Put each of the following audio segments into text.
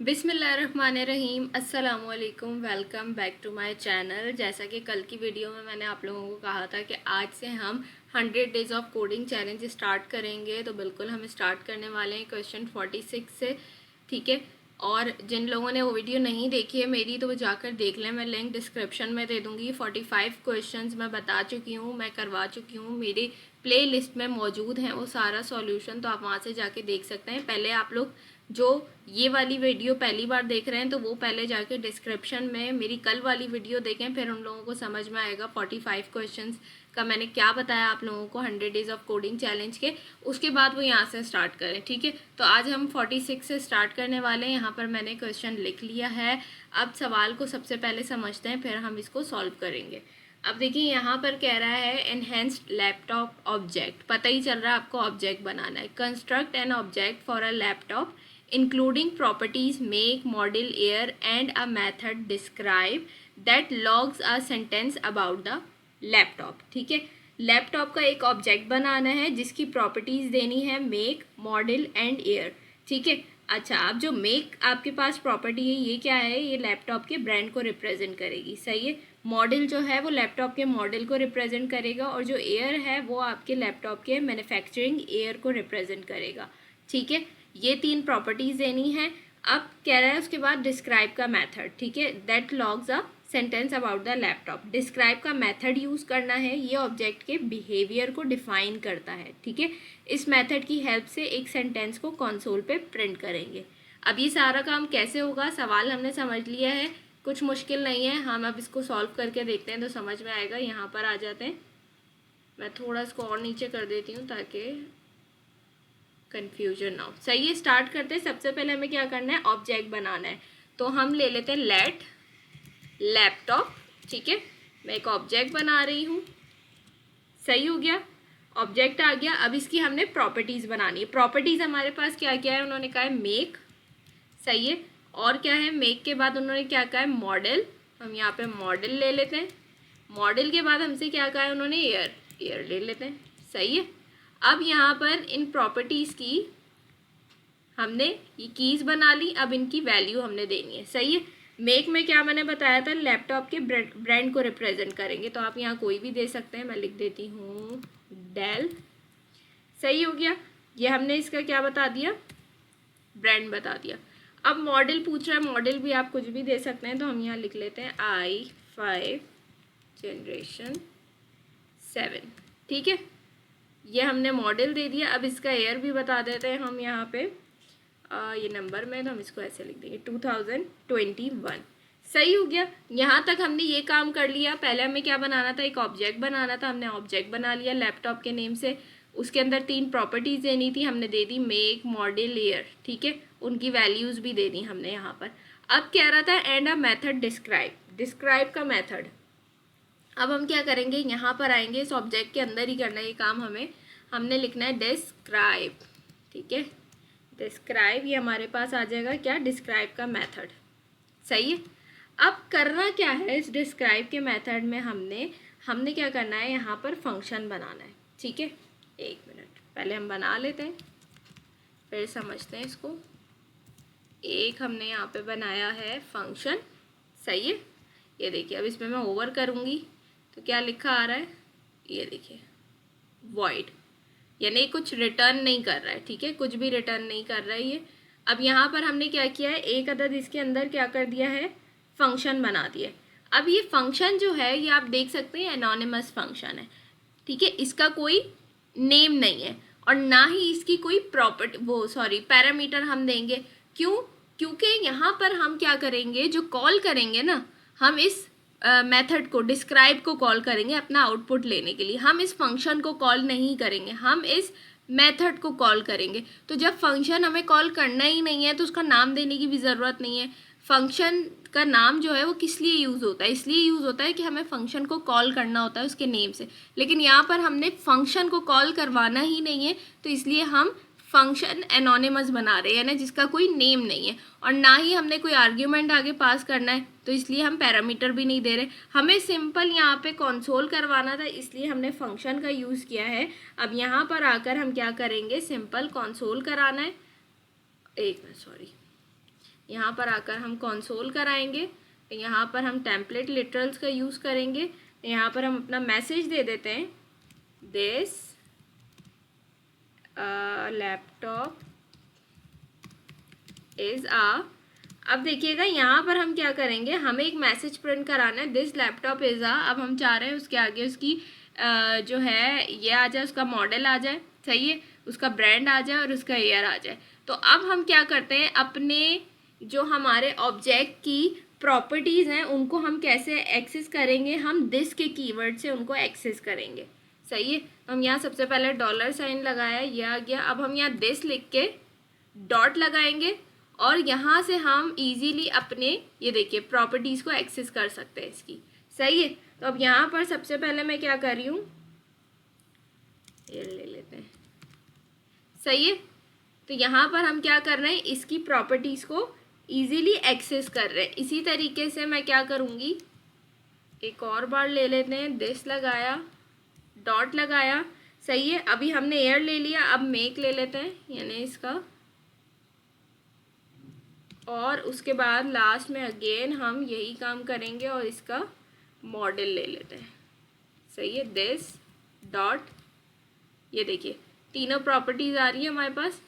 बिस्मिल्लाहिर्रहमानिर्रहीम अस्सलामुअलैकुम। Welcome back to my channel. जैसा कि कल की वीडियो में मैंने आप लोगों को कहा था कि आज से हम 100 days of coding challenge start करेंगे, तो बिल्कुल हम स्टार्ट करने वाले हैं क्वेश्चन 46 से। ठीक है, और जिन लोगों ने वो वीडियो नहीं देखी है मेरी, तो वो जाकर देख लें। मैं लिंक डिस्क्रिप्शन में दे दूँगी। 45 क्वेश्चंस मैं बता चुकी हूँ, मैं करवा चुकी हूँ, मेरी प्ले लिस्ट में मौजूद हैं वो सारा सॉल्यूशन, तो आप वहाँ से जाके देख सकते हैं। पहले आप लोग जो ये वाली वीडियो पहली बार देख रहे हैं तो वो पहले जाके डिस्क्रिप्शन में मेरी कल वाली वीडियो देखें, फिर उन लोगों को समझ में आएगा 45 क्वेश्चंस का मैंने क्या बताया आप लोगों को 100 डेज़ ऑफ कोडिंग चैलेंज के। उसके बाद वो यहाँ से स्टार्ट करें। ठीक है, तो आज हम 46 से स्टार्ट करने वाले हैं। यहाँ पर मैंने क्वेश्चन लिख लिया है। अब सवाल को सबसे पहले समझते हैं, फिर हम इसको सॉल्व करेंगे। अब देखिए यहाँ पर कह रहा है एनहेंस्ड लैपटॉप ऑब्जेक्ट। पता ही चल रहा है आपको ऑब्जेक्ट बनाना है। Construct an object for a laptop including properties make, model, year and a method describe that logs a sentence about the laptop। ठीक है, लैपटॉप का एक ऑब्जेक्ट बनाना है जिसकी प्रॉपर्टीज़ देनी है मेक, मॉडल एंड ईयर। ठीक है, अच्छा, अब जो मेक आपके पास प्रॉपर्टी है ये क्या है? ये लैपटॉप के ब्रांड को रिप्रेजेंट करेगी। सही है। मॉडल जो है वो लैपटॉप के मॉडल को रिप्रेजेंट करेगा, और जो ईयर है वो आपके लैपटॉप के मैन्युफैक्चरिंग ईयर को रिप्रेजेंट करेगा। ठीक है, ये तीन प्रॉपर्टीज़ देनी है। अब कह रहा है उसके बाद डिस्क्राइब का मेथड। ठीक है, that logs a sentence about the laptop. Describe का मेथड यूज़ करना है, ये ऑब्जेक्ट के बिहेवियर को डिफाइन करता है। ठीक है, इस मेथड की हेल्प से एक सेंटेंस को कंसोल पे प्रिंट करेंगे। अब ये सारा काम कैसे होगा? सवाल हमने समझ लिया है, कुछ मुश्किल नहीं है। हम अब इसको सॉल्व करके देखते हैं तो समझ में आएगा। यहाँ पर आ जाते हैं, मैं थोड़ा इसको और नीचे कर देती हूँ ताकि कन्फ्यूजन ना हो। सही है, स्टार्ट करते हैं। सबसे पहले हमें क्या करना है? ऑब्जेक्ट बनाना है। तो हम ले लेते हैं लेट लैपटॉप। ठीक है, मैं एक ऑब्जेक्ट बना रही हूँ। सही हो गया, ऑब्जेक्ट आ गया। अब इसकी हमने प्रॉपर्टीज़ बनानी है। प्रॉपर्टीज़ हमारे पास क्या क्या है? उन्होंने कहा है मेक। सही है, और क्या है? मेक के बाद उन्होंने क्या कहा है? मॉडल। हम यहाँ पे मॉडल ले लेते हैं। मॉडल के बाद हमसे क्या कहा है उन्होंने? ईयर। ईयर ले लेते हैं। सही है, अब यहाँ पर इन प्रॉपर्टीज़ की हमने ये कीज़ बना ली। अब इनकी वैल्यू हमने देनी है। सही है, मेक में क्या मैंने बताया था? लैपटॉप के ब्रांड को रिप्रेजेंट करेंगे, तो आप यहाँ कोई भी दे सकते हैं। मैं लिख देती हूँ डेल। सही हो गया, ये हमने इसका क्या बता दिया? ब्रांड बता दिया। अब मॉडल पूछ रहा है, मॉडल भी आप कुछ भी दे सकते हैं, तो हम यहाँ लिख लेते हैं i5 जनरेशन 7। ठीक है, ये हमने मॉडल दे दिया। अब इसका ईयर भी बता देते हैं हम यहाँ पे ये नंबर में, तो हम इसको ऐसे लिख देंगे 2021। सही हो गया, यहाँ तक हमने ये काम कर लिया। पहले हमें क्या बनाना था? एक ऑब्जेक्ट बनाना था। हमने ऑब्जेक्ट बना लिया लैपटॉप के नेम से। उसके अंदर तीन प्रॉपर्टीज़ देनी थी, हमने दे दी मेक, मॉडल, ईयर। ठीक है, उनकी वैल्यूज़ भी दे दी हमने यहाँ पर। अब कह रहा था and a method describe. Describe का मेथड अब हम क्या करेंगे? यहाँ पर आएंगे, इस ऑब्जेक्ट के अंदर ही करना है ये काम हमें। हमने लिखना है डिस्क्राइब। ठीक है, डिस्क्राइब, ये हमारे पास आ जाएगा क्या? डिस्क्राइब का मेथड। सही है, अब करना क्या है? इस डिस्क्राइब के मेथड में हमने क्या करना है? यहाँ पर फंक्शन बनाना है। ठीक है, एक मिनट, पहले हम बना लेते हैं फिर समझते हैं इसको। एक हमने यहाँ पे बनाया है फंक्शन। सही है, ये देखिए। अब इसमें मैं ओवर करूँगी तो क्या लिखा आ रहा है? ये देखिए, वॉइड, यानी कुछ रिटर्न नहीं कर रहा है। ठीक है, कुछ भी रिटर्न नहीं कर रहा है ये। अब यहाँ पर हमने क्या किया है? एक अदद इसके अंदर क्या कर दिया है? फंक्शन बना दिया। अब ये फंक्शन जो है ये आप देख सकते हैं एनोनिमस फंक्शन है। ठीक है, इसका कोई नेम नहीं है और ना ही इसकी कोई पैरामीटर हम देंगे। क्यों? क्योंकि यहाँ पर हम क्या करेंगे? जो कॉल करेंगे ना, हम इस मेथड को, डिस्क्राइब को कॉल करेंगे अपना आउटपुट लेने के लिए। हम इस फंक्शन को कॉल नहीं करेंगे, हम इस मेथड को कॉल करेंगे। तो जब फंक्शन हमें कॉल करना ही नहीं है तो उसका नाम देने की भी ज़रूरत नहीं है। फंक्शन का नाम जो है वो किस लिए यूज़ होता है? इसलिए यूज़ होता है कि हमें फंक्शन को कॉल करना होता है उसके नेम से। लेकिन यहाँ पर हमने फंक्शन को कॉल करवाना ही नहीं है, तो इसलिए हम फंक्शन एनोनिमस बना रहे हैं ना, जिसका कोई नेम नहीं है, और ना ही हमने कोई आर्ग्यूमेंट आगे पास करना है, तो इसलिए हम पैरामीटर भी नहीं दे रहे। हमें सिंपल यहाँ पे कंसोल करवाना था, इसलिए हमने फंक्शन का यूज़ किया है। अब यहाँ पर आकर हम क्या करेंगे? सिंपल कंसोल कराना है। एक मिनट, सॉरी, यहाँ पर आकर हम कंसोल कराएंगे, तो यहाँ पर हम टेम्पलेट लिटरल्स का यूज़ करेंगे। तो यहाँ पर हम अपना मैसेज दे देते हैं, दिस लैपटॉप इज़ अब देखिएगा यहाँ पर हम क्या करेंगे, हमें एक मैसेज प्रिंट कराना है, दिस लैपटॉप इज़ अब हम चाह रहे हैं उसके आगे उसकी जो है ये आ जाए, उसका मॉडल आ जाए, सही है, उसका ब्रांड आ जाए और उसका ईयर आ जाए। तो अब हम क्या करते हैं, अपने जो हमारे ऑब्जेक्ट की प्रॉपर्टीज़ हैं उनको हम कैसे एक्सेस करेंगे, हम दिस के कीवर्ड से उनको एक्सेस करेंगे, सही है। हम यहाँ सबसे पहले $साइन लगाया, ये आ गया। अब हम यहाँ दिस लिख के डॉट लगाएंगे और यहाँ से हम इजीली अपने ये देखिए प्रॉपर्टीज़ को एक्सेस कर सकते हैं इसकी, सही है। तो अब यहाँ पर सबसे पहले मैं क्या कर रही हूँ, ये ले लेते हैं, सही है। तो यहाँ पर हम क्या कर रहे हैं, इसकी प्रॉपर्टीज़ को इजीली एक्सेस कर रहे हैं। इसी तरीके से मैं क्या करूँगी, एक और बार ले लेते हैं, दिस लगाया, डॉट लगाया, सही है। अभी हमने एयर ले लिया, अब मेक ले लेते हैं, यानी इसका, और उसके बाद लास्ट में अगेन हम यही काम करेंगे और इसका मॉडल ले लेते हैं, सही है, दिस डॉट, ये देखिए तीनों प्रॉपर्टीज़ आ रही है हमारे पास,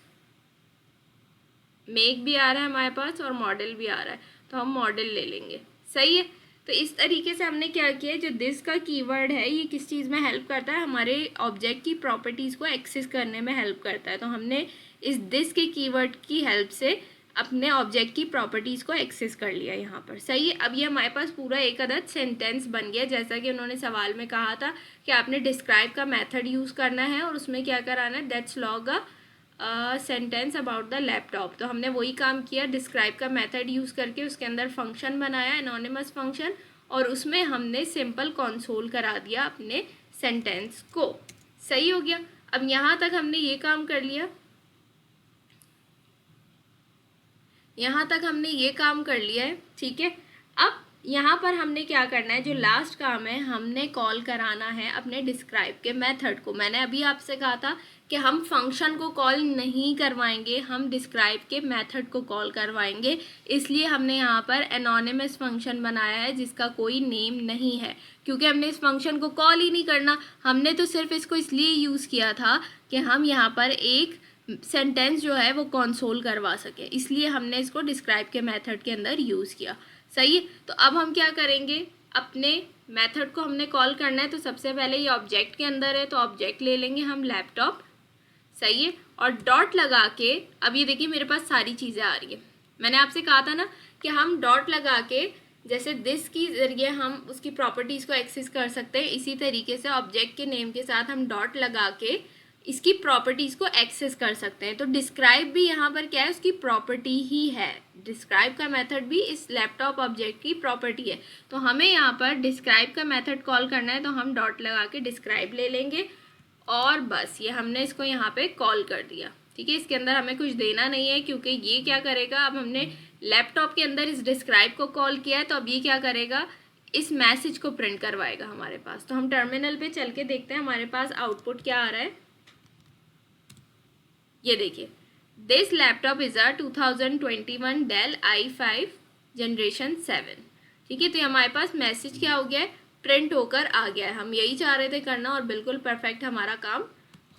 मेक भी आ रहा है हमारे पास और मॉडल भी आ रहा है, तो हम मॉडल ले लेंगे, सही है। तो इस तरीके से हमने क्या किया, जो दिस का कीवर्ड है ये किस चीज़ में हेल्प करता है, हमारे ऑब्जेक्ट की प्रॉपर्टीज़ को एक्सेस करने में हेल्प करता है। तो हमने इस दिस के कीवर्ड की हेल्प से अपने ऑब्जेक्ट की प्रॉपर्टीज़ को एक्सेस कर लिया यहाँ पर, सही है। अब ये हमारे पास पूरा एक अदद सेंटेंस बन गया, जैसा कि उन्होंने सवाल में कहा था कि आपने डिस्क्राइब का मेथड यूज़ करना है और उसमें क्या कराना है, that's log sentence about the laptop. तो हमने वही काम किया, डिस्क्राइब का मेथड यूज़ करके उसके अंदर फंक्शन बनाया, एनोनिमस फंक्शन, और उसमें हमने सिंपल कंसोल करा दिया अपने सेंटेंस को, सही हो गया। अब यहाँ तक हमने ये काम कर लिया, यहाँ तक हमने ये काम कर लिया है, ठीक है। अब यहाँ पर हमने क्या करना है, जो लास्ट काम है, हमने कॉल कराना है अपने डिस्क्राइब के मेथड को। मैंने अभी आपसे कहा था कि हम फंक्शन को कॉल नहीं करवाएंगे, हम डिस्क्राइब के मेथड को कॉल करवाएंगे, इसलिए हमने यहाँ पर एनोनिमस फंक्शन बनाया है जिसका कोई नेम नहीं है, क्योंकि हमने इस फंक्शन को कॉल ही नहीं करना, हमने तो सिर्फ इसको इसलिए यूज़ किया था कि हम यहाँ पर एक सेंटेंस जो है वो कंसोल करवा सके, इसलिए हमने इसको डिस्क्राइब के मेथड के अंदर यूज़ किया, सही है। तो अब हम क्या करेंगे, अपने मेथड को हमने कॉल करना है, तो सबसे पहले ये ऑब्जेक्ट के अंदर है, तो ऑब्जेक्ट ले लेंगे हम लैपटॉप, सही है, और डॉट लगा के, अब ये देखिए मेरे पास सारी चीज़ें आ रही है। मैंने आपसे कहा था ना कि हम डॉट लगा के जैसे दिस की ज़रिए हम उसकी प्रॉपर्टीज़ को एक्सेस कर सकते हैं, इसी तरीके से ऑब्जेक्ट के नेम के साथ हम डॉट लगा के इसकी प्रॉपर्टीज़ को एक्सेस कर सकते हैं। तो डिस्क्राइब भी यहाँ पर क्या है, उसकी प्रॉपर्टी ही है, डिस्क्राइब का मेथड भी इस लैपटॉप ऑब्जेक्ट की प्रॉपर्टी है। तो हमें यहाँ पर डिस्क्राइब का मेथड कॉल करना है, तो हम डॉट लगा के डिस्क्राइब ले लेंगे और बस ये हमने इसको यहाँ पे कॉल कर दिया, ठीक है। इसके अंदर हमें कुछ देना नहीं है, क्योंकि ये क्या करेगा, अब हमने लैपटॉप के अंदर इस डिस्क्राइब को कॉल किया है, तो अब ये क्या करेगा, इस मैसेज को प्रिंट करवाएगा हमारे पास। तो हम टर्मिनल पे चल के देखते हैं हमारे पास आउटपुट क्या आ रहा है। ये देखिए, this laptop is a 2021 Dell i5 generation 7, ठीक है। तो हमारे पास मैसेज क्या हो गया है, प्रिंट होकर आ गया है। हम यही चाह रहे थे करना और बिल्कुल परफेक्ट हमारा काम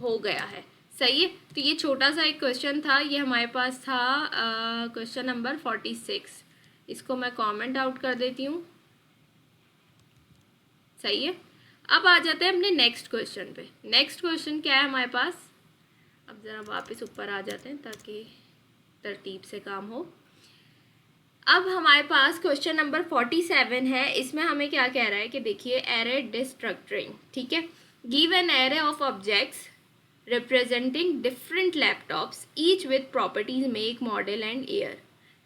हो गया है, सही है। तो ये छोटा सा एक क्वेश्चन था, ये हमारे पास था क्वेश्चन नंबर 46। इसको मैं कमेंट आउट कर देती हूँ, सही है। अब आ जाते हैं अपने नेक्स्ट क्वेश्चन पे। नेक्स्ट क्वेश्चन क्या है हमारे पास, अब ज़रा वापस ऊपर आ जाते हैं ताकि तरतीब से काम हो। अब हमारे पास क्वेश्चन नंबर 47 है, इसमें हमें क्या कह रहा है कि देखिए, एरे डिस्ट्रक्टरिंग, ठीक है। Give an array of objects representing different laptops each with properties make model and year,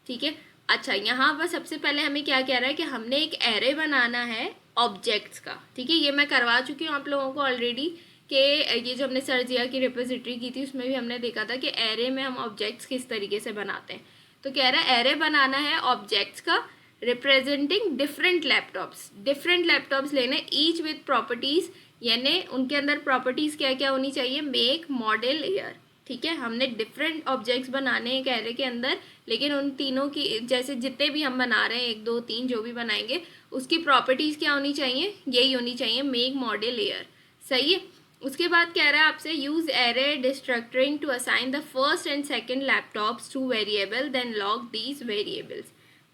ठीक है। अच्छा, यहाँ पर सबसे पहले हमें क्या कह रहा है कि हमने एक एरे बनाना है ऑब्जेक्ट्स का, ठीक है। ये मैं करवा चुकी हूँ आप लोगों को ऑलरेडी, कि ये जो हमने सर्जिया की रिपोजिटरी की थी उसमें भी हमने देखा था कि एरे में हम ऑब्जेक्ट्स किस तरीके से बनाते हैं। तो कह रहा है एरे बनाना है ऑब्जेक्ट्स का रिप्रेजेंटिंग डिफरेंट लैपटॉप्स लेने, ईच विद प्रॉपर्टीज़, यानी उनके अंदर प्रॉपर्टीज़ क्या क्या होनी चाहिए, मेक, मॉडल, ईयर, ठीक है। हमने डिफरेंट ऑब्जेक्ट्स बनाने हैं एक एरे के अंदर लेकिन उन तीनों की जैसे जितने भी हम बना रहे हैं 1 2 3 जो भी बनाएंगे उसकी प्रॉपर्टीज़ क्या होनी चाहिए, यही होनी चाहिए, मेक मॉडल एयर। सही है। उसके बाद कह रहा है आपसे use array destructuring to assign the first and second laptops to variable then log these variables.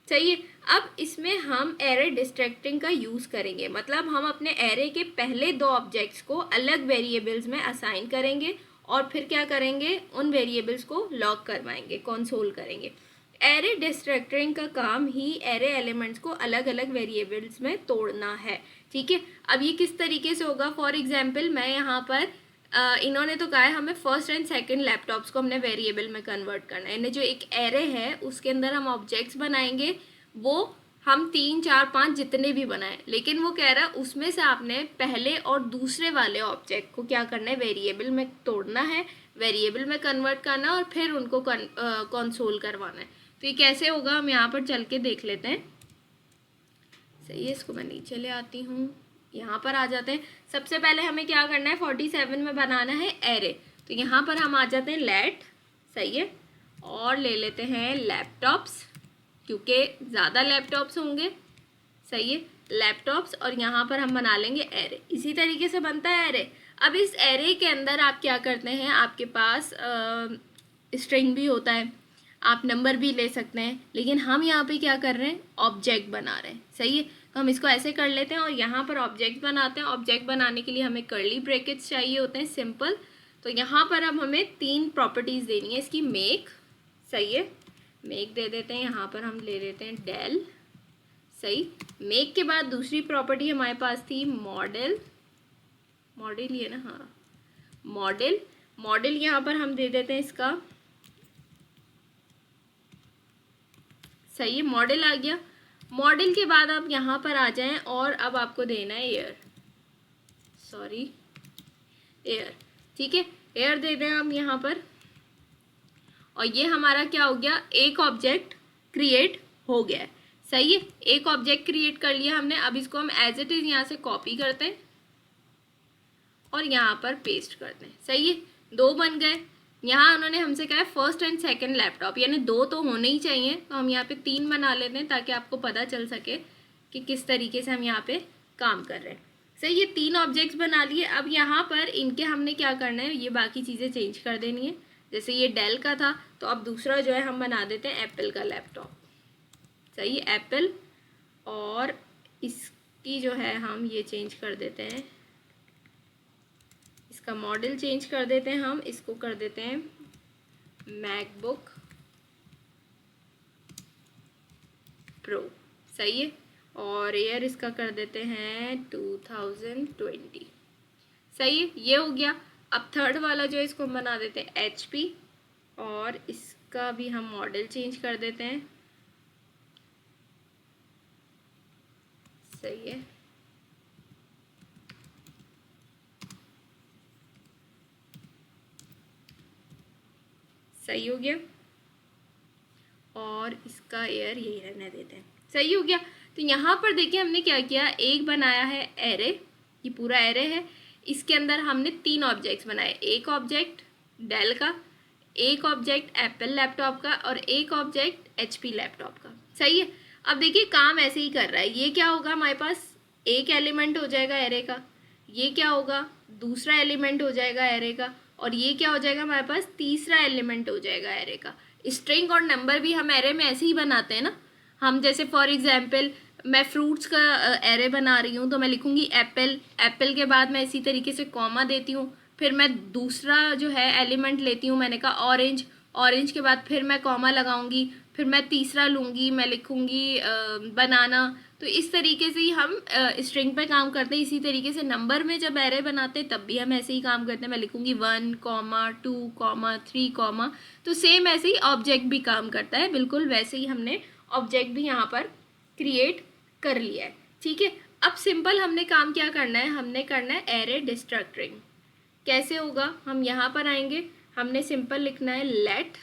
चाहिए। अब इसमें हम एरे डिस्ट्रक्टिंग का यूज़ करेंगे, मतलब हम अपने एरे के पहले 2 ऑब्जेक्ट्स को अलग वेरिएबल्स में असाइन करेंगे और फिर क्या करेंगे, उन वेरिएबल्स को लॉग करवाएंगे, कंसोल करेंगे। एरे डिस्ट्रक्टरिंग का काम ही एरे एलिमेंट्स को अलग अलग वेरिएबल्स में तोड़ना है। ठीक है। अब ये किस तरीके से होगा, फॉर एग्जाम्पल मैं यहाँ पर इन्होंने तो कहा है हमें फर्स्ट एंड सेकंड लैपटॉप्स को हमने वेरिएबल में कन्वर्ट करना है, यानी जो एक एरे है उसके अंदर हम ऑब्जेक्ट्स बनाएंगे, वो हम 3 4 5 जितने भी बनाएं, लेकिन वो कह रहा है उसमें से आपने पहले और दूसरे वाले ऑब्जेक्ट को क्या करना है, वेरिएबल में तोड़ना है, वेरिएबल में कन्वर्ट करना है और फिर उनको कंसोल करवाना है। तो ये कैसे होगा हम यहाँ पर चल के देख लेते हैं। सही है, इसको मैं नीचे ले आती हूँ, यहाँ पर आ जाते हैं। सबसे पहले हमें क्या करना है, 47 में बनाना है एरे। तो यहाँ पर हम आ जाते हैं लेट, सही है, और ले लेते हैं लैपटॉप्स, क्योंकि ज़्यादा लैपटॉप्स होंगे, सही है, लैपटॉप्स, और यहाँ पर हम बना लेंगे एरे। इसी तरीके से बनता है एरे। अब इस एरे के अंदर आप क्या करते हैं, आपके पास स्ट्रिंग भी होता है, आप नंबर भी ले सकते हैं, लेकिन हम यहाँ पे क्या कर रहे हैं, ऑब्जेक्ट बना रहे हैं। सही है। तो हम इसको ऐसे कर लेते हैं और यहाँ पर ऑब्जेक्ट बनाते हैं। ऑब्जेक्ट बनाने के लिए हमें कर्ली ब्रैकेट्स चाहिए होते हैं, सिंपल। तो यहाँ पर अब हमें 3 प्रॉपर्टीज़ देनी है इसकी, मेक, सही है, मेक दे देते हैं, यहाँ पर हम ले लेते हैं डेल, सही। मेक के बाद दूसरी प्रॉपर्टी हमारे पास थी मॉडल, मॉडल ही है ना, हाँ, मॉडल, मॉडल यहाँ पर हम दे देते हैं इसका, सही है, मॉडल आ गया। मॉडल के बाद आप यहाँ पर आ जाएं और अब आपको देना है एयर, सॉरी, एयर, ठीक है, एयर दे दें हम यहाँ पर, और ये हमारा क्या हो गया, एक ऑब्जेक्ट क्रिएट हो गया है। सही है, एक ऑब्जेक्ट क्रिएट कर लिया हमने। अब इसको हम एज इट इज़ यहाँ से कॉपी करते हैं और यहाँ पर पेस्ट करते हैं। सही है, 2 बन गए। यहाँ उन्होंने हमसे कहा है फर्स्ट एंड सेकंड लैपटॉप, यानी 2 तो होने ही चाहिए, तो हम यहाँ पे 3 बना लेते हैं ताकि आपको पता चल सके कि किस तरीके से हम यहाँ पे काम कर रहे हैं। सही, ये 3 ऑब्जेक्ट्स बना लिए। अब यहाँ पर इनके हमने क्या करना है, ये बाकी चीज़ें चेंज कर देनी है। जैसे ये डेल का था, तो अब दूसरा जो है हम बना देते हैं एप्पल का लैपटॉप, सही, एप्पल, और इसकी जो है हम ये चेंज कर देते हैं, इसका मॉडल चेंज कर देते हैं, हम इसको कर देते हैं मैकबुक प्रो, सही है, और ईयर इसका कर देते हैं 2020, सही है, ये हो गया। अब थर्ड वाला जो है इसको हम बना देते हैं HP, और इसका भी हम मॉडल चेंज कर देते हैं, सही है, सही हो गया, और इसका एयर यही रहने देते हैं, सही हो गया। तो यहाँ पर देखिए हमने क्या किया, एक बनाया है एरे, ये पूरा एरे है, इसके अंदर हमने 3 ऑब्जेक्ट्स बनाए, एक ऑब्जेक्ट डेल का, एक ऑब्जेक्ट एप्पल लैपटॉप का, और एक ऑब्जेक्ट HP लैपटॉप का, सही है। अब देखिए काम ऐसे ही कर रहा है, ये क्या होगा, हमारे पास एक एलिमेंट हो जाएगा एरे का, ये क्या होगा, दूसरा एलिमेंट हो जाएगा एरे का, और ये क्या हो जाएगा, हमारे पास तीसरा एलिमेंट हो जाएगा एरे का। स्ट्रिंग और नंबर भी हम एरे में ऐसे ही बनाते हैं ना, हम जैसे फॉर एग्जांपल मैं फ्रूट्स का एरे बना रही हूँ, तो मैं लिखूँगी एप्पल, एप्पल के बाद मैं इसी तरीके से कॉमा देती हूँ, फिर मैं दूसरा जो है एलिमेंट लेती हूँ, मैंने कहा ऑरेंज, ऑरेंज के बाद फिर मैं कॉमा लगाऊंगी, फिर मैं तीसरा लूँगी, मैं लिखूँगी बनाना। तो इस तरीके से ही हम स्ट्रिंग पे काम करते हैं। इसी तरीके से नंबर में जब एरे बनाते हैं तब भी हम ऐसे ही काम करते हैं, मैं लिखूँगी 1, 2, 3, तो सेम ऐसे ही ऑब्जेक्ट भी काम करता है, बिल्कुल वैसे ही हमने ऑब्जेक्ट भी यहाँ पर क्रिएट कर लिया है, ठीक है। अब सिंपल हमने काम क्या करना है, हमने करना है एरे डिस्ट्रक्टरिंग। कैसे होगा, हम यहाँ पर आएंगे, हमने सिंपल लिखना है लेट,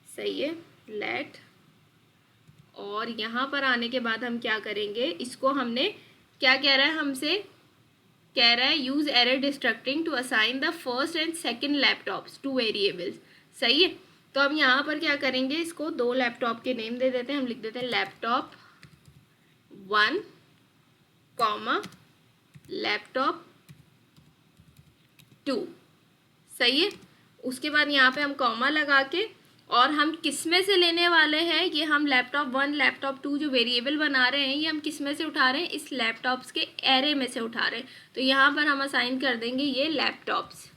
सही है, लेट, और यहाँ पर आने के बाद हम क्या करेंगे, इसको हमने क्या कह रहा है हमसे, कह रहा है use array destructuring to assign the first and second laptops to variables, सही है। तो अब यहाँ पर क्या करेंगे, इसको 2 लैपटॉप के नेम दे देते हैं। हम लिख देते हैं लैपटॉप 1 कॉमा लैपटॉप 2, सही है। उसके बाद यहाँ पे हम कॉमा लगा के, और हम किस में से लेने वाले हैं, ये हम लैपटॉप 1 लैपटॉप 2 जो वेरिएबल बना रहे हैं, ये हम किस में से उठा रहे हैं, इस लैपटॉप्स के एरे में से उठा रहे हैं। तो यहाँ पर हम असाइन कर देंगे ये लैपटॉप्स,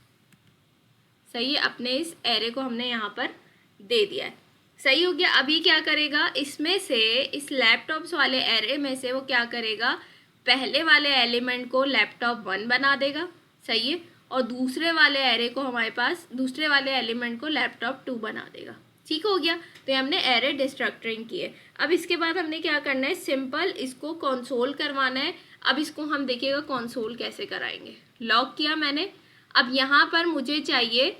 सही है। अपने इस एरे को हमने यहाँ पर दे दिया है, सही हो गया। अभी क्या करेगा, इसमें से इस लैपटॉप्स वाले एरे में से वो क्या करेगा, पहले वाले एलिमेंट को लैपटॉप 1 बना देगा, सही है, और दूसरे वाले एरे को हमारे पास, दूसरे वाले एलिमेंट को लैपटॉप 2 बना देगा। ठीक हो गया। तो हमने एरे डिस्ट्रक्टरिंग की है। अब इसके बाद हमने क्या करना है, सिंपल इसको कंसोल करवाना है। अब इसको हम देखिएगा कंसोल कैसे कराएंगे। लॉग किया मैंने। अब यहाँ पर मुझे चाहिए,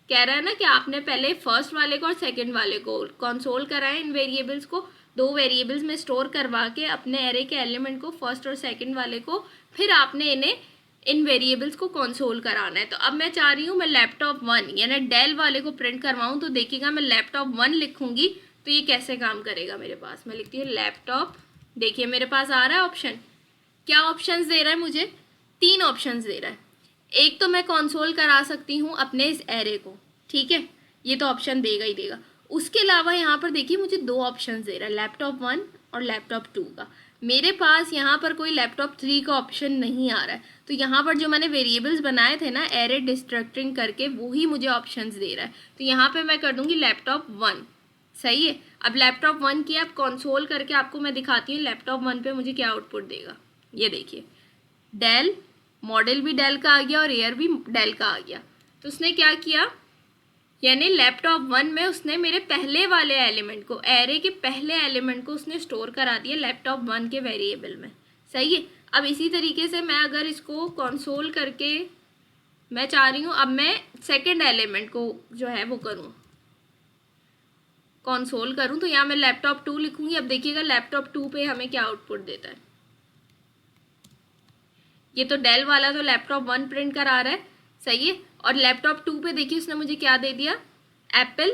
कह रहा है ना कि आपने पहले फर्स्ट वाले को और सेकंड वाले को कंसोल कराएं, इन वेरिएबल्स को 2 वेरिएबल्स में स्टोर करवा के अपने एरे के एलिमेंट को, फर्स्ट और सेकंड वाले को, फिर आपने इन्हें इन वेरिएबल्स को कंसोल कराना है। तो अब मैं चाह रही हूँ मैं लैपटॉप 1 यानी डेल वाले को प्रिंट करवाऊँ। तो देखिएगा मैं लैपटॉप 1 लिखूँगी तो ये कैसे काम करेगा मेरे पास। मैं लिखती हूँ लैपटॉप, देखिए मेरे पास आ रहा है ऑप्शन। क्या ऑप्शंस दे रहा है मुझे, 3 ऑप्शंस दे रहा है। एक तो मैं कंसोल करा सकती हूँ अपने इस एरे को, ठीक है, ये तो ऑप्शन देगा ही देगा। उसके अलावा यहाँ पर देखिए मुझे 2 ऑप्शंस दे रहा है, लैपटॉप 1 और लैपटॉप 2 का। मेरे पास यहाँ पर कोई लैपटॉप 3 का ऑप्शन नहीं आ रहा है। तो यहाँ पर जो मैंने वेरिएबल्स बनाए थे ना एरे डिस्ट्रक्टिंग करके, वो ही मुझे ऑप्शंस दे रहा है। तो यहाँ पे मैं कर दूँगी लैपटॉप 1, सही है। अब लैपटॉप 1 की आप कंसोल करके आपको मैं दिखाती हूँ लैपटॉप 1 पे मुझे क्या आउटपुट देगा। ये देखिए डेल, मॉडल भी डेल का आ गया और एयर भी डेल का आ गया। तो उसने क्या किया, यानी लैपटॉप 1 में उसने मेरे पहले वाले एलिमेंट को, एरे के पहले एलिमेंट को उसने स्टोर करा दिया लैपटॉप 1 के वेरिएबल में, सही है। अब इसी तरीके से मैं अगर इसको कंसोल करके, मैं चाह रही हूँ अब मैं सेकंड एलिमेंट को जो है वो करूँ, कंसोल करूँ। तो यहाँ मैं लैपटॉप 2 लिखूँगी। अब देखिएगा लैपटॉप 2 पे हमें क्या आउटपुट देता है। ये तो डेल वाला तो लैपटॉप 1 प्रिंट करा रहा है, सही है। और लैपटॉप 2 पे देखिए उसने मुझे क्या दे दिया, एप्पल,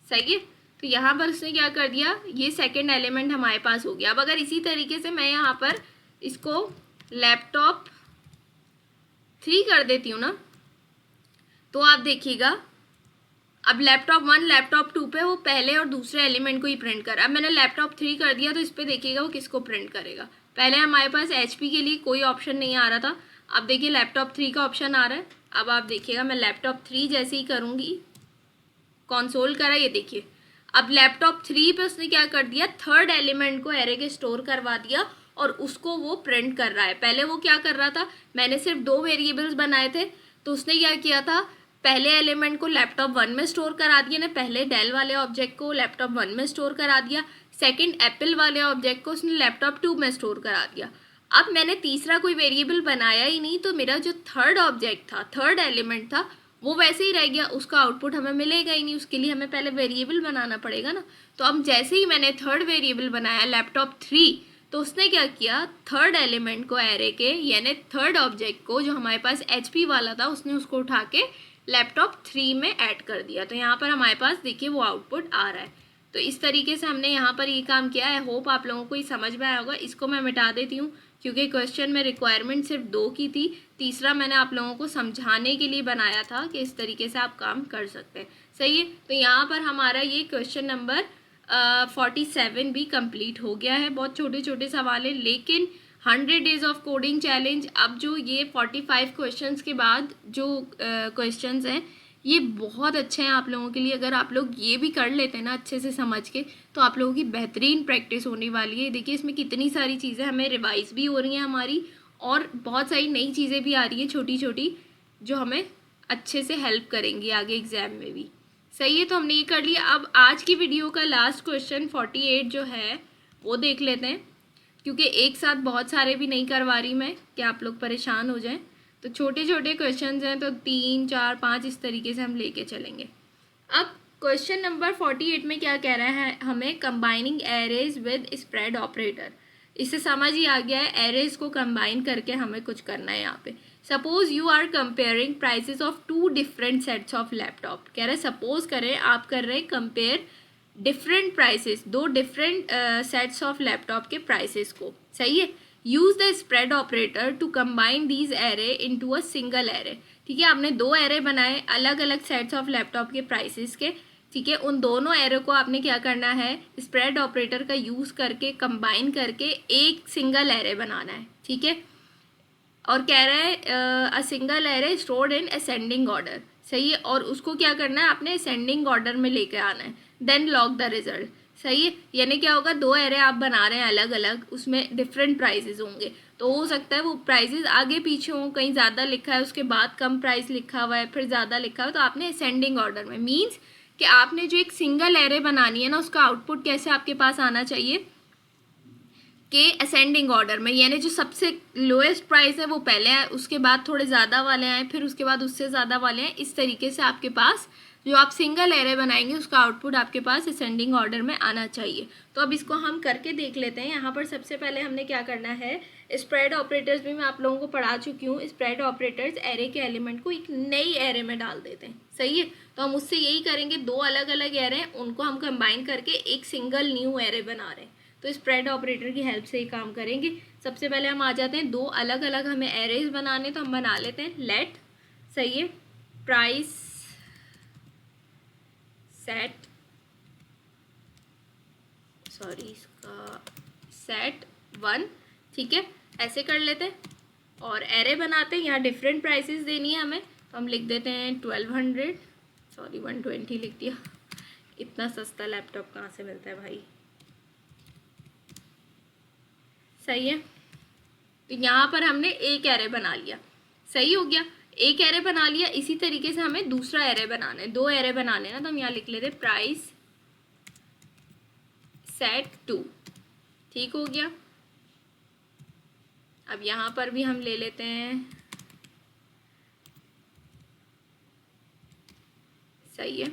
सही है। तो यहाँ पर उसने क्या कर दिया, ये सेकंड एलिमेंट हमारे पास हो गया। अब अगर इसी तरीके से मैं यहाँ पर इसको लैपटॉप 3 कर देती हूँ ना, तो आप देखिएगा अब लैपटॉप 1 लैपटॉप 2 पे वो पहले और दूसरे एलिमेंट को ही प्रिंट कर। अब मैंने लैपटॉप 3 कर दिया तो इस पर देखिएगा वो किसको प्रिंट करेगा। पहले हमारे पास HP के लिए कोई ऑप्शन नहीं आ रहा था, अब देखिए लैपटॉप 3 का ऑप्शन आ रहा है। अब आप देखिएगा मैं लैपटॉप 3 जैसे ही करूँगी, कंसोल करा, ये देखिए अब लैपटॉप 3 पे उसने क्या कर दिया, थर्ड एलिमेंट को एरे के स्टोर करवा दिया और उसको वो प्रिंट कर रहा है। पहले वो क्या कर रहा था, मैंने सिर्फ 2 वेरिएबल्स बनाए थे, तो उसने क्या किया था, पहले एलिमेंट को लैपटॉप 1 में स्टोर करा दिया ना, पहले डेल वाले ऑब्जेक्ट को लैपटॉप 1 में स्टोर करा दिया, सेकंड एप्पल वाले ऑब्जेक्ट को उसने लैपटॉप 2 में स्टोर करा दिया। अब मैंने तीसरा कोई वेरिएबल बनाया ही नहीं, तो मेरा जो थर्ड ऑब्जेक्ट था, थर्ड एलिमेंट था, वो वैसे ही रह गया, उसका आउटपुट हमें मिलेगा ही नहीं। उसके लिए हमें पहले वेरिएबल बनाना पड़ेगा ना। तो अब जैसे ही मैंने थर्ड वेरिएबल बनाया लैपटॉप 3, तो उसने क्या किया, थर्ड एलिमेंट को एरे के यानी थर्ड ऑब्जेक्ट को जो हमारे पास HP वाला था, उसने उसको उठा के लैपटॉप 3 में ऐड कर दिया। तो यहाँ पर हमारे पास देखिए वो आउटपुट आ रहा है। तो इस तरीके से हमने यहाँ पर ये काम किया है। होप आप लोगों को ये समझ में आया होगा। इसको मैं मिटा देती हूँ क्योंकि क्वेश्चन में रिक्वायरमेंट सिर्फ 2 की थी, तीसरा मैंने आप लोगों को समझाने के लिए बनाया था कि इस तरीके से आप काम कर सकते हैं, सही है। तो यहाँ पर हमारा ये क्वेश्चन नंबर 47 भी कंप्लीट हो गया है। बहुत छोटे छोटे सवाल है, लेकिन 100 डेज ऑफ कोडिंग चैलेंज, अब जो ये 45 क्वेश्चंस के बाद जो क्वेश्चंस हैं ये बहुत अच्छे हैं आप लोगों के लिए। अगर आप लोग ये भी कर लेते हैं ना अच्छे से समझ के, तो आप लोगों की बेहतरीन प्रैक्टिस होने वाली है। देखिए इसमें कितनी सारी चीज़ें हमें रिवाइज भी हो रही हैं हमारी, और बहुत सारी नई चीज़ें भी आ रही हैं छोटी छोटी, जो हमें अच्छे से हेल्प करेंगी आगे एग्ज़ाम में भी, सही है। तो हमने ये कर लिया। अब आज की वीडियो का लास्ट क्वेश्चन 48 जो है वो देख लेते हैं, क्योंकि एक साथ बहुत सारे भी नहीं करवा रही मैं कि आप लोग परेशान हो जाएं। तो छोटे छोटे क्वेश्चंस हैं, तो 3, 4, 5 इस तरीके से हम लेके चलेंगे। अब क्वेश्चन नंबर 48 में क्या कह रहा है हमें, combining arrays with spread operator. इससे समझ ही आ गया है, एरेज को कंबाइन करके हमें कुछ करना है यहाँ पे। Suppose you are comparing prices of 2 different sets of laptop. कह रहे सपोज करें आप कर रहे हैं compare different prices, 2 different sets of laptop के प्राइसेस को, सही है। Use the spread operator to combine these array into a single array. ठीक है, आपने 2 एरे बनाए अलग अलग सेट्स ऑफ लैपटॉप के प्राइसेस के, ठीक है। उन दोनों एरे को आपने क्या करना है, स्प्रेड ऑपरेटर का यूज़ करके कंबाइन करके एक सिंगल एरे बनाना है, ठीक है। और कह रहा है अ single array stored in ascending order, सही है। और उसको क्या करना है, आपने असेंडिंग ऑर्डर में लेके आना है, देन लॉग द रिजल्ट, सही है। यानी क्या होगा, 2 एरे आप बना रहे हैं अलग अलग, उसमें डिफरेंट प्राइसेस होंगे, तो हो सकता है वो प्राइसेस आगे पीछे हों, कहीं ज़्यादा लिखा है उसके बाद कम प्राइस लिखा हुआ है, फिर ज़्यादा लिखा हुआ है, तो आपने असेंडिंग ऑर्डर में, मीन्स कि आपने जो एक सिंगल एरे बनानी है ना, उसका आउटपुट कैसे आपके पास आना चाहिए कि असेंडिंग ऑर्डर में, यानी जो सबसे लोएस्ट प्राइस है वो पहले आए, उसके बाद थोड़े ज़्यादा वाले आए, फिर उसके बाद उससे ज़्यादा वाले आए। इस तरीके से आपके पास जो आप सिंगल एरे बनाएंगे उसका आउटपुट आपके पास असेंडिंग ऑर्डर में आना चाहिए। तो अब इसको हम करके देख लेते हैं। यहाँ पर सबसे पहले हमने क्या करना है, स्प्रेड ऑपरेटर्स भी मैं आप लोगों को पढ़ा चुकी हूँ। स्प्रेड ऑपरेटर्स एरे के एलिमेंट को एक नई एरे में डाल देते हैं, सही है। तो हम उससे यही करेंगे, 2 अलग अलग एरे उनको हम कंबाइन करके एक सिंगल न्यू एरे बना रहे हैं, तो स्प्रेड ऑपरेटर की हेल्प से ही काम करेंगे। सबसे पहले हम आ जाते हैं, 2 अलग अलग हमें एरेज बनाने, तो हम बना लेते हैं लेट, सही है, प्राइस सेट, सॉरी इसका सेट 1, ठीक है, ऐसे कर लेते हैं। और एरे बनाते हैं, यहाँ डिफरेंट प्राइसेस देनी है हमें, तो हम लिख देते हैं 1200, सॉरी 120 लिख दिया, इतना सस्ता लैपटॉप कहाँ से मिलता है भाई, सही है। तो यहाँ पर हमने एक एरे बना लिया, सही हो गया, एक एरे बना लिया। इसी तरीके से हमें दूसरा एरे बनाना है, 2 एरे बनाने हैं ना, तो हम यहाँ लिख लेते हैं प्राइस सेट 2, ठीक हो गया। अब यहाँ पर भी हम ले लेते हैं, सही है।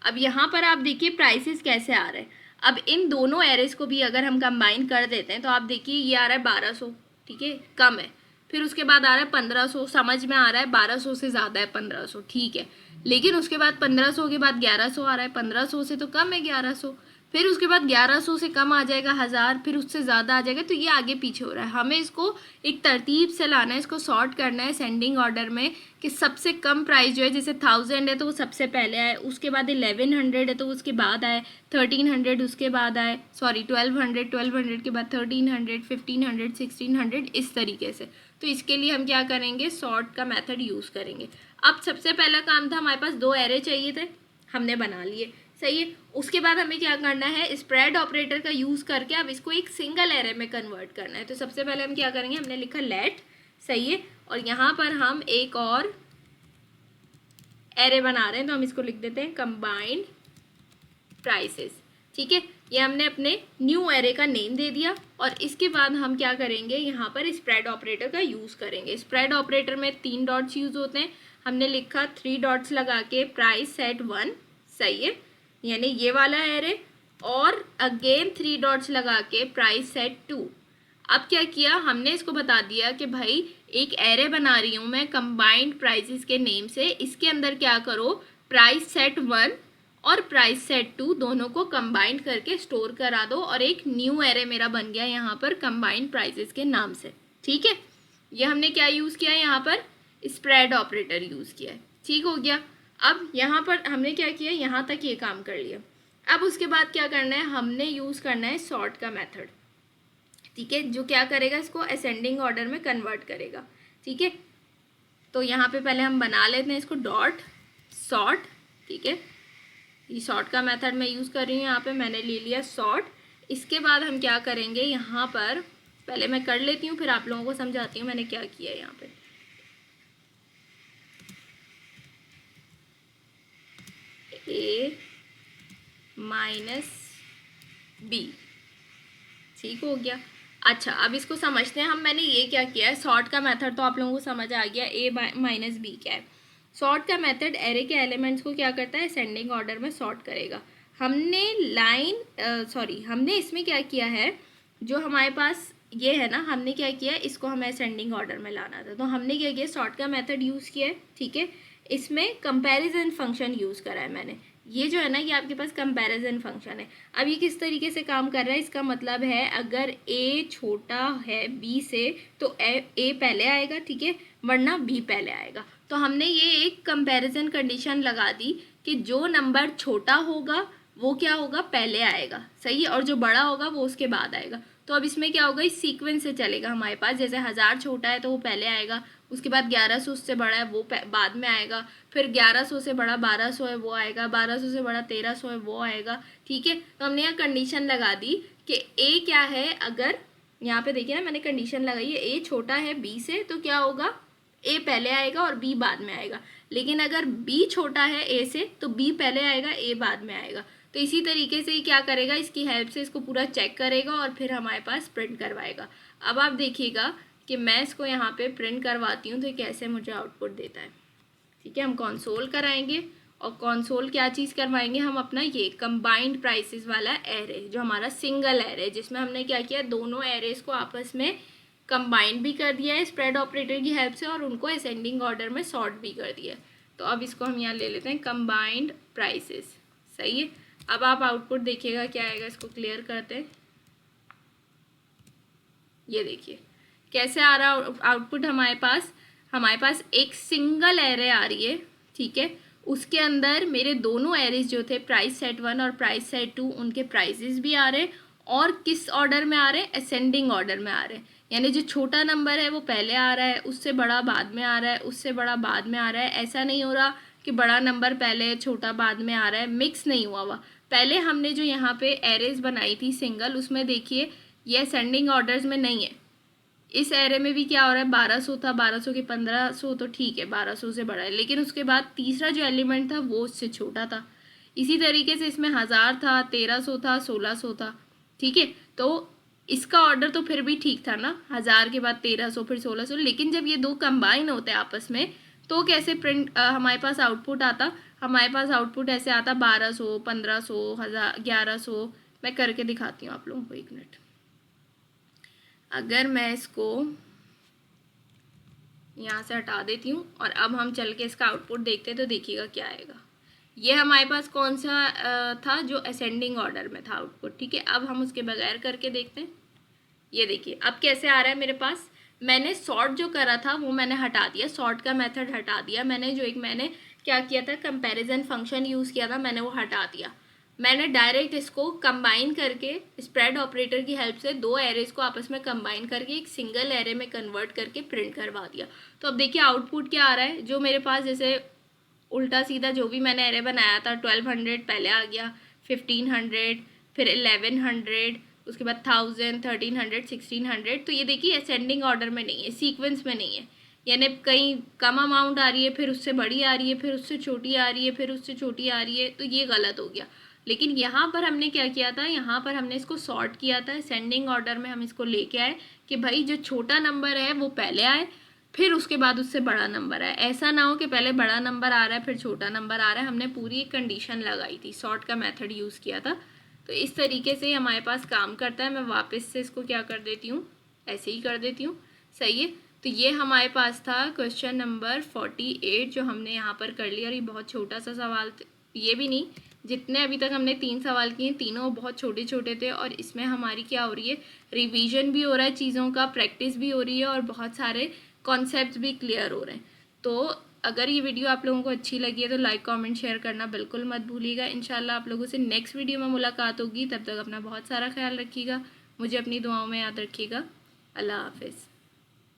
अब यहाँ पर आप देखिए प्राइसेस कैसे आ रहे हैं। अब इन दोनों एरेज को भी अगर हम कंबाइन कर देते हैं तो आप देखिए ये आ रहा है 1200, ठीक है, कम है। फिर उसके बाद आ रहा है 1500, समझ में आ रहा है 1200 से ज़्यादा है 1500, ठीक है। लेकिन उसके बाद 1500 के बाद 1100 आ रहा है, 1500 से तो कम है 1100। फिर उसके बाद 1100 से कम आ जाएगा 1000, फिर उससे ज़्यादा आ जाएगा, तो ये आगे पीछे हो रहा है। हमें इसको एक तरतीब से लाना है, इसको सॉर्ट करना है सेंडिंग ऑर्डर में, कि सबसे कम प्राइस जो है, जैसे 1000 है तो वो सबसे पहले आए, उसके बाद 1100 है तो उसके बाद आए, 1300 उसके बाद आए, सॉरी 1200 के बाद 1300, 1500, 1600, इस तरीके से। तो इसके लिए हम क्या करेंगे, सॉर्ट का मेथड यूज़ करेंगे। अब सबसे पहला काम था, हमारे पास 2 एरे चाहिए थे, हमने बना लिए, सही है। उसके बाद हमें क्या करना है, स्प्रेड ऑपरेटर का यूज़ करके अब इसको एक सिंगल एरे में कन्वर्ट करना है। तो सबसे पहले हम क्या करेंगे, हमने लिखा लेट, सही है, और यहाँ पर हम एक और एरे बना रहे हैं, तो हम इसको लिख देते हैं कंबाइंड प्राइसेस, ठीक है। ये हमने अपने न्यू एरे का नेम दे दिया। और इसके बाद हम क्या करेंगे, यहाँ पर स्प्रेड ऑपरेटर का यूज़ करेंगे। स्प्रेड ऑपरेटर में 3 डॉट्स यूज़ होते हैं, हमने लिखा 3 डॉट्स लगा के प्राइस सेट 1, सही है, यानी ये वाला एरे, और अगेन 3 डॉट्स लगा के प्राइस सेट 2। अब क्या किया, हमने इसको बता दिया कि भाई एक एरे बना रही हूँ मैं कंबाइंड प्राइसेस के नेम से, इसके अंदर क्या करो, प्राइस सेट 1 और प्राइस सेट 2 दोनों को कंबाइंड करके स्टोर करा दो, और एक न्यू एरे मेरा बन गया यहाँ पर कंबाइंड प्राइसेस के नाम से, ठीक है। ये हमने क्या यूज़ किया है, यहाँ पर स्प्रेड ऑपरेटर यूज़ किया है, ठीक हो गया। अब यहाँ पर हमने क्या किया, यहाँ तक ये काम कर लिया। अब उसके बाद क्या करना है, हमने यूज़ करना है सॉर्ट का मेथड, ठीक है, जो क्या करेगा, इसको असेंडिंग ऑर्डर में कन्वर्ट करेगा, ठीक है। तो यहाँ पे पहले हम बना लेते हैं इसको डॉट सॉर्ट, ठीक है। ये सॉर्ट का मेथड मैं यूज़ कर रही हूँ, यहाँ पे मैंने ले लिया सॉर्ट। इसके बाद हम क्या करेंगे, यहाँ पर पहले मैं कर लेती हूँ, फिर आप लोगों को समझाती हूँ मैंने क्या किया है। यहाँ पे A - B, ठीक हो गया। अच्छा, अब इसको समझते हैं हम, मैंने ये क्या किया है, सॉर्ट का मेथड तो आप लोगों को समझ आ गया, A - B क्या है। सॉर्ट का मेथड एरे के एलिमेंट्स को क्या करता है, असेंडिंग ऑर्डर में सॉर्ट करेगा। हमने हमने इसमें क्या किया है, जो हमारे पास ये है ना, हमने क्या किया, इसको हमें असेंडिंग ऑर्डर में लाना था, तो हमने क्या किया, सॉर्ट का मेथड यूज़ किया है, ठीक है। इसमें कंपैरिजन फंक्शन यूज़ करा है मैंने। ये जो है ना, ये आपके पास कंपैरिजन फंक्शन है। अब ये किस तरीके से काम कर रहा है, इसका मतलब है अगर a छोटा है b से तो a पहले आएगा, ठीक है, वरना b पहले आएगा। तो हमने ये एक कंपैरिजन कंडीशन लगा दी कि जो नंबर छोटा होगा वो क्या होगा, पहले आएगा, सही है, और जो बड़ा होगा वो उसके बाद आएगा। तो अब इसमें क्या होगा, इस सीक्वेंस से चलेगा हमारे पास, जैसे 1000 छोटा है तो वो पहले आएगा, उसके बाद 1100 उससे बड़ा है वो बाद में आएगा, फिर 1100 से बड़ा 1200 है वो आएगा, 1200 से बड़ा 1300 है वो आएगा, ठीक है। तो हमने यहाँ कंडीशन लगा दी कि ए क्या है, अगर यहाँ पे देखिए ना, मैंने कंडीशन लगाई है, ए छोटा है बी से तो क्या होगा, ए पहले आएगा और बी बाद में आएगा। लेकिन अगर बी छोटा है ए से तो बी पहले आएगा, ए बाद में आएगा। तो इसी तरीके से ही क्या करेगा, इसकी हेल्प से इसको पूरा चेक करेगा और फिर हमारे पास प्रिंट करवाएगा। अब आप देखिएगा कि मैं इसको यहाँ पे प्रिंट करवाती हूँ तो कैसे मुझे आउटपुट देता है, ठीक है। हम कंसोल कराएंगे, और कंसोल क्या चीज़ करवाएंगे, हम अपना ये कंबाइंड प्राइसेस वाला एरे, जो हमारा सिंगल एरे, जिसमें हमने क्या किया, दोनों एरेज को आपस में कंबाइंड भी कर दिया है स्प्रेड ऑपरेटर की हेल्प से, और उनको असेंडिंग ऑर्डर में सॉर्ट भी कर दिया है। तो अब इसको हम यहाँ ले लेते हैं कंबाइंड प्राइसेस, सही है। अब आप आउटपुट देखिएगा क्या आएगा, इसको क्लियर करते हैं। ये देखिए कैसे आ रहा आउटपुट, हमारे पास एक सिंगल एरे आ रही है, ठीक है। उसके अंदर मेरे दोनों एरेज जो थे, प्राइस सेट 1 और प्राइस सेट 2, उनके प्राइसेस भी आ रहे हैं, और किस ऑर्डर में आ रहे हैं, असेंडिंग ऑर्डर में आ रहे हैं। यानी जो छोटा नंबर है वो पहले आ रहा है, उससे बड़ा बाद में आ रहा है, उससे बड़ा बाद में आ रहा है। ऐसा नहीं हो रहा कि बड़ा नंबर पहले छोटा बाद में आ रहा है, मिक्स नहीं हुआ हुआ। पहले हमने जो यहाँ पे एरेज बनाई थी सिंगल, उसमें देखिए ये असेंडिंग ऑर्डर्स में नहीं है। इस एरे में भी क्या हो रहा है, 1200 था, 1200 के 1500 तो ठीक है, 1200 से बड़ा है, लेकिन उसके बाद तीसरा जो एलिमेंट था वो उससे छोटा था। इसी तरीके से इसमें 1000 था, 1300 था, 1600 था, ठीक है। तो इसका ऑर्डर तो फिर भी ठीक था ना, 1000 के बाद 1300 फिर 1600, लेकिन जब ये दो कंबाइन होते हैं आपस में तो कैसे प्रिंट हमारे पास आउटपुट आता, हमारे पास आउटपुट ऐसे आता 1200, 1500, 1000, 1100। मैं करके दिखाती हूँ आप लोगों को, एक मिनट। अगर मैं इसको यहाँ से हटा देती हूँ और अब हम चल के इसका आउटपुट देखते हैं तो देखिएगा क्या आएगा। ये हमारे पास कौन सा था, जो असेंडिंग ऑर्डर में था आउटपुट, ठीक है। अब हम उसके बगैर करके देखते हैं। ये देखिए अब कैसे आ रहा है मेरे पास। मैंने सॉर्ट जो करा था वो मैंने हटा दिया, सॉर्ट का मेथड हटा दिया मैंने। मैंने क्या किया था, कंपैरिजन फंक्शन यूज़ किया था, मैंने वो हटा दिया। मैंने डायरेक्ट इसको कंबाइन करके स्प्रेड ऑपरेटर की हेल्प से दो एरेज को आपस में कंबाइन करके एक सिंगल एरे में कन्वर्ट करके प्रिंट करवा दिया। तो अब देखिए आउटपुट क्या आ रहा है, जो मेरे पास जैसे उल्टा सीधा जो भी मैंने एरे बनाया था, 1200 पहले आ गया, 1500, फिर 1100, उसके बाद 1000, 1300, 1600। तो ये देखिए असेंडिंग ऑर्डर में नहीं है, सीक्वेंस में नहीं है, यानी कहीं कम अमाउंट आ रही है, फिर उससे बड़ी आ रही है, फिर उससे छोटी आ रही है, फिर उससे छोटी आ रही है, तो ये गलत हो गया। लेकिन यहाँ पर हमने क्या किया था, यहाँ पर हमने इसको सॉर्ट किया था, असेंडिंग ऑर्डर में हम इसको लेके आए कि भाई जो छोटा नंबर है वो पहले आए, फिर उसके बाद उससे बड़ा नंबर आए। ऐसा ना हो कि पहले बड़ा नंबर आ रहा है फिर छोटा नंबर आ रहा है। हमने पूरी एक कंडीशन लगाई थी, सॉर्ट का मेथड यूज़ किया था। तो इस तरीके से हमारे पास काम करता है। मैं वापस से इसको क्या कर देती हूँ, ऐसे ही कर देती हूँ, सही है। तो ये हमारे पास था क्वेश्चन नंबर 48 जो हमने यहाँ पर कर लिया। और ये बहुत छोटा सा सवाल, ये भी नहीं, जितने अभी तक हमने 3 सवाल किए तीनों बहुत छोटे छोटे थे। और इसमें हमारी क्या हो रही है, रिवीजन भी हो रहा है चीज़ों का, प्रैक्टिस भी हो रही है और बहुत सारे कॉन्सेप्ट्स भी क्लियर हो रहे हैं। तो अगर ये वीडियो आप लोगों को अच्छी लगी है तो लाइक कमेंट शेयर करना बिल्कुल मत भूलिएगा। इंशाल्लाह आप लोगों से नेक्स्ट वीडियो में मुलाकात होगी। तब तक अपना बहुत सारा ख्याल रखिएगा, मुझे अपनी दुआओं में याद रखिएगा। अल्लाह हाफिज़।